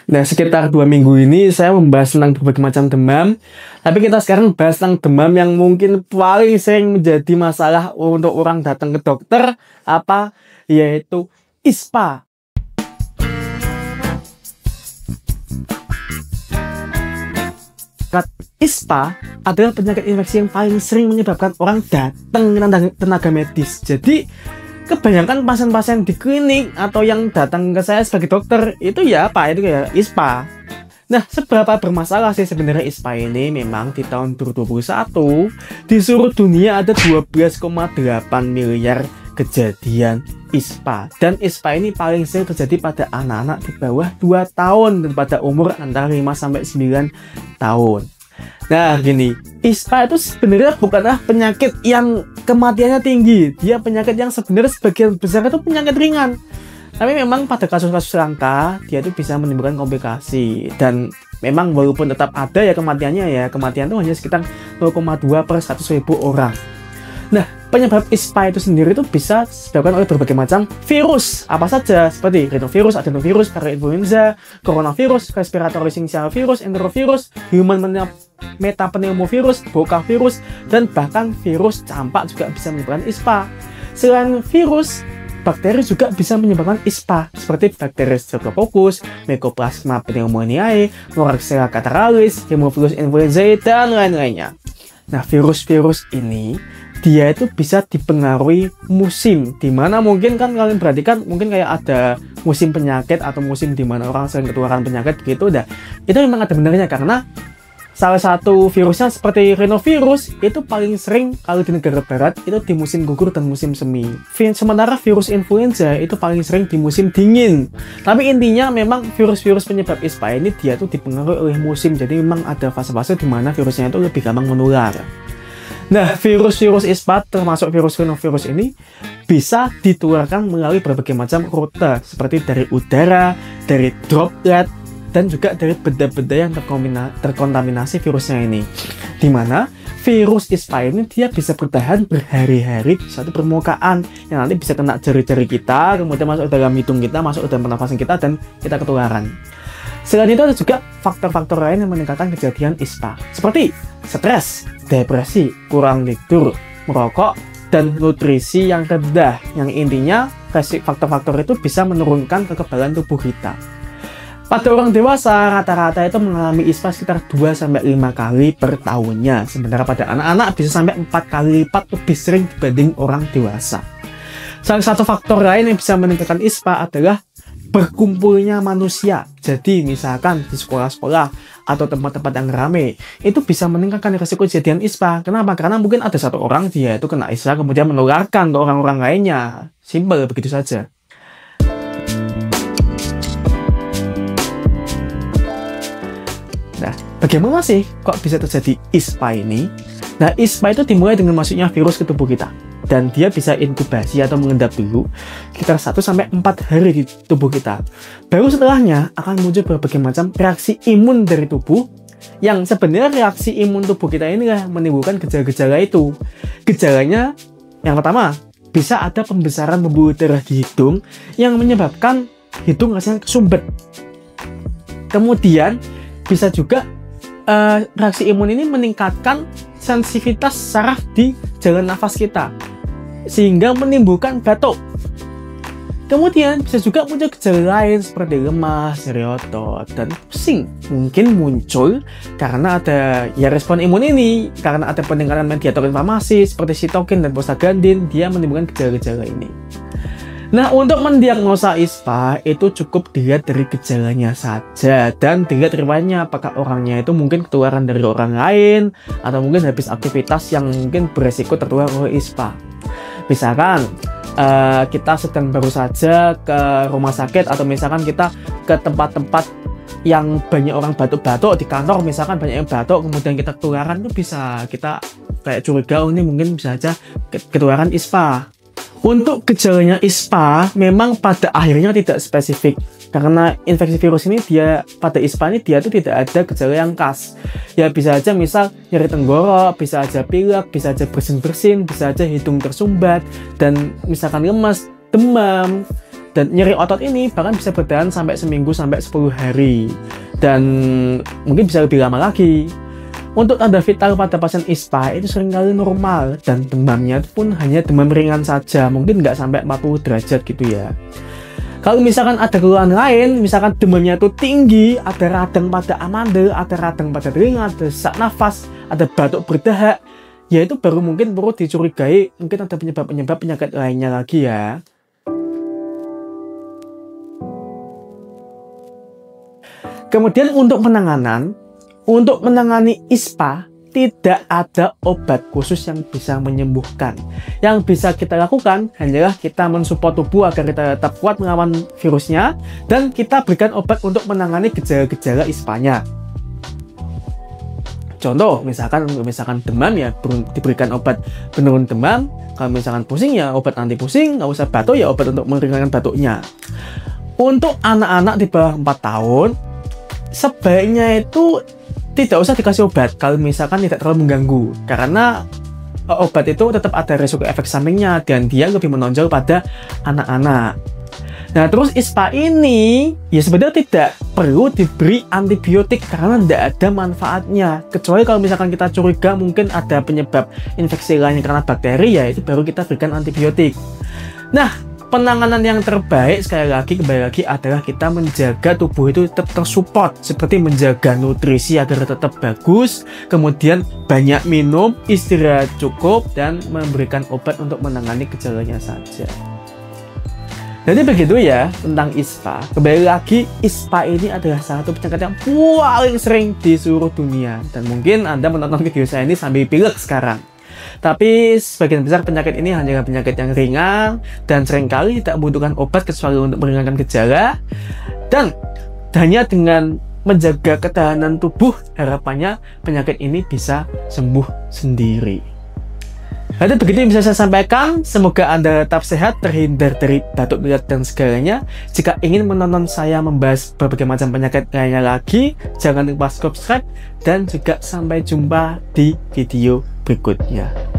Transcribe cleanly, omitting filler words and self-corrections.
Nah, sekitar 2 minggu ini saya membahas tentang berbagai macam demam. Tapi kita sekarang bahas tentang demam yang mungkin paling sering menjadi masalah untuk orang datang ke dokter, yaitu ISPA. ISPA adalah penyakit infeksi yang paling sering menyebabkan orang datang ke tenaga medis. Jadi, kebanyakan pasien-pasien di klinik atau yang datang ke saya sebagai dokter itu ISPA. Nah, seberapa bermasalah sih sebenarnya ISPA ini? Memang di tahun 2021 di seluruh dunia ada 12,8 miliar kejadian ISPA. Dan ISPA ini paling sering terjadi pada anak-anak di bawah 2 tahun dan pada umur antara 5-9 tahun. Nah, gini, ISPA itu sebenarnya bukanlah penyakit yang kematiannya tinggi. Dia penyakit yang sebenarnya sebagian besar itu penyakit ringan. Tapi memang pada kasus-kasus langka, dia itu bisa menimbulkan komplikasi. Dan memang walaupun tetap ada kematiannya, kematian itu hanya sekitar 0,2 per 100.000 orang. Nah, penyebab ISPA itu sendiri itu bisa disebabkan oleh berbagai macam virus. Apa saja? Seperti rhinovirus, adenovirus, parainfluenza, coronavirus, respiratory syncytial virus, enterovirus, human metapneumovirus, bokavirus, dan bahkan virus campak juga bisa menyebabkan ISPA. Selain virus, bakteri juga bisa menyebabkan ISPA, seperti bakteri Streptococcus, Mycoplasma pneumoniae, Moraxella catarrhalis, Haemophilus influenzae, dan lain-lainnya. Nah, virus-virus ini dia itu bisa dipengaruhi musim, dimana mungkin kan kalian perhatikan mungkin kayak ada musim penyakit atau musim dimana orang sering ketularan penyakit gitu. Itu memang ada benarnya, karena salah satu virusnya seperti rhinovirus itu paling sering kalau di negara barat itu di musim gugur dan musim semi. Sementara virus influenza itu paling sering di musim dingin. Tapi intinya memang virus-virus penyebab ISPA ini dia tuh dipengaruhi oleh musim. Jadi memang ada fase-fase di mana virusnya itu lebih gampang menular. Nah, virus-virus ISPA termasuk virus rhinovirus ini bisa ditularkan melalui berbagai macam rute, seperti dari udara, dari droplet, dan juga dari benda-benda yang terkontaminasi virusnya ini. Dimana virus ISPA ini dia bisa bertahan berhari-hari di suatu permukaan yang nanti bisa kena jari-jari kita, kemudian masuk ke dalam hidung kita, masuk ke dalam pernafasan kita, dan kita ketularan. Selain itu ada juga faktor-faktor lain yang meningkatkan kejadian ISPA, seperti stres, depresi, kurang tidur, merokok, dan nutrisi yang rendah. Yang intinya faktor-faktor itu bisa menurunkan kekebalan tubuh kita. Pada orang dewasa, rata-rata itu mengalami ISPA sekitar 2-5 kali per tahunnya. Sementara pada anak-anak bisa sampai 4 kali lipat lebih sering dibanding orang dewasa. Salah satu faktor lain yang bisa meningkatkan ISPA adalah berkumpulnya manusia. Jadi misalkan di sekolah-sekolah atau tempat-tempat yang ramai, itu bisa meningkatkan risiko kejadian ISPA. Kenapa? Karena mungkin ada satu orang dia itu kena ISPA kemudian menularkan ke orang-orang lainnya. Simpel begitu saja. Nah, bagaimana sih kok bisa terjadi ISPA ini? Nah, ISPA itu dimulai dengan masuknya virus ke tubuh kita. Dan dia bisa inkubasi atau mengendap dulu sekitar 1-4 hari di tubuh kita. Baru setelahnya akan muncul berbagai macam reaksi imun dari tubuh, yang sebenarnya reaksi imun tubuh kita inilah menimbulkan gejala-gejala itu. Gejalanya yang pertama, bisa ada pembesaran pembuluh darah di hidung yang menyebabkan hidung rasanya kesumbet. Kemudian bisa juga reaksi imun ini meningkatkan sensitivitas saraf di jalan nafas kita, sehingga menimbulkan batuk. Kemudian bisa juga muncul gejala lain seperti lemas, nyeri otot, dan pusing. Mungkin muncul karena ada respon imun ini, karena ada peningkatan mediator inflamasi seperti sitokin dan prostaglandin, dia menimbulkan gejala-gejala ini. Nah, untuk mendiagnosa ISPA itu cukup dilihat dari gejalanya saja dan dilihat riwayatnya, apakah orangnya itu mungkin ketularan dari orang lain atau mungkin habis aktivitas yang mungkin beresiko tertular oleh ISPA. Misalkan kita sedang baru saja ke rumah sakit, atau misalkan kita ke tempat-tempat yang banyak orang batuk-batuk di kantor, misalkan banyak yang batuk kemudian kita ketularan, itu bisa kita kayak curiga ini mungkin bisa aja ketularan ISPA. Untuk gejalanya ISPA memang pada akhirnya tidak spesifik, karena infeksi virus ini pada ISPA ini dia tuh tidak ada gejala yang khas. Ya bisa aja misal nyeri tenggorok, bisa aja pilek, bisa aja bersin-bersin, bisa aja hidung tersumbat, dan misalkan lemas, demam, Dan nyeri otot ini bahkan bisa bertahan sampai seminggu sampai 10 hari. Dan mungkin bisa lebih lama lagi. Untuk tanda vital pada pasien ISPA itu seringkali normal dan demamnya pun hanya demam ringan saja, mungkin nggak sampai 40 derajat gitu ya. Kalau misalkan ada keluhan lain, misalkan demamnya itu tinggi, ada radang pada amandel, ada radang pada telinga, ada sesak nafas, ada batuk berdahak, ya itu baru mungkin perlu dicurigai, mungkin ada penyebab-penyebab penyakit lainnya lagi ya. Kemudian untuk menangani ISPA, tidak ada obat khusus yang bisa menyembuhkan. Yang bisa kita lakukan hanyalah kita mensupport tubuh agar kita tetap kuat melawan virusnya, dan kita berikan obat untuk menangani gejala-gejala ISPA-nya. Contoh, misalkan demam ya diberikan obat penurun demam. Kalau misalkan pusing ya obat anti pusing, nggak usah batuk ya obat untuk meringankan batuknya. Untuk anak-anak di bawah 4 tahun, sebaiknya itu tidak usah dikasih obat kalau misalkan tidak terlalu mengganggu, karena obat itu tetap ada risiko efek sampingnya dan dia lebih menonjol pada anak-anak. Nah, terus ISPA ini ya sebenarnya tidak perlu diberi antibiotik karena tidak ada manfaatnya, kecuali kalau misalkan kita curiga mungkin ada penyebab infeksi lain karena bakteri, ya itu baru kita berikan antibiotik. Nah, penanganan yang terbaik kembali lagi adalah kita menjaga tubuh itu tetap tersupport, seperti menjaga nutrisi agar tetap bagus, kemudian banyak minum, istirahat cukup, dan memberikan obat untuk menangani gejalanya saja. Jadi begitu ya tentang ISPA. Kembali lagi, ISPA ini adalah salah satu penyakit yang paling sering di seluruh dunia, dan mungkin Anda menonton video saya ini sambil pilek sekarang. Tapi sebagian besar penyakit ini hanyalah penyakit yang ringan dan seringkali tidak membutuhkan obat kecuali untuk meringankan gejala. Dan hanya dengan menjaga ketahanan tubuh, harapannya penyakit ini bisa sembuh sendiri. Jadi begitu yang bisa saya sampaikan. Semoga Anda tetap sehat, terhindar dari batuk pilek dan segalanya. Jika ingin menonton saya membahas berbagai macam penyakit lainnya lagi, jangan lupa subscribe, dan juga sampai jumpa di video berikutnya.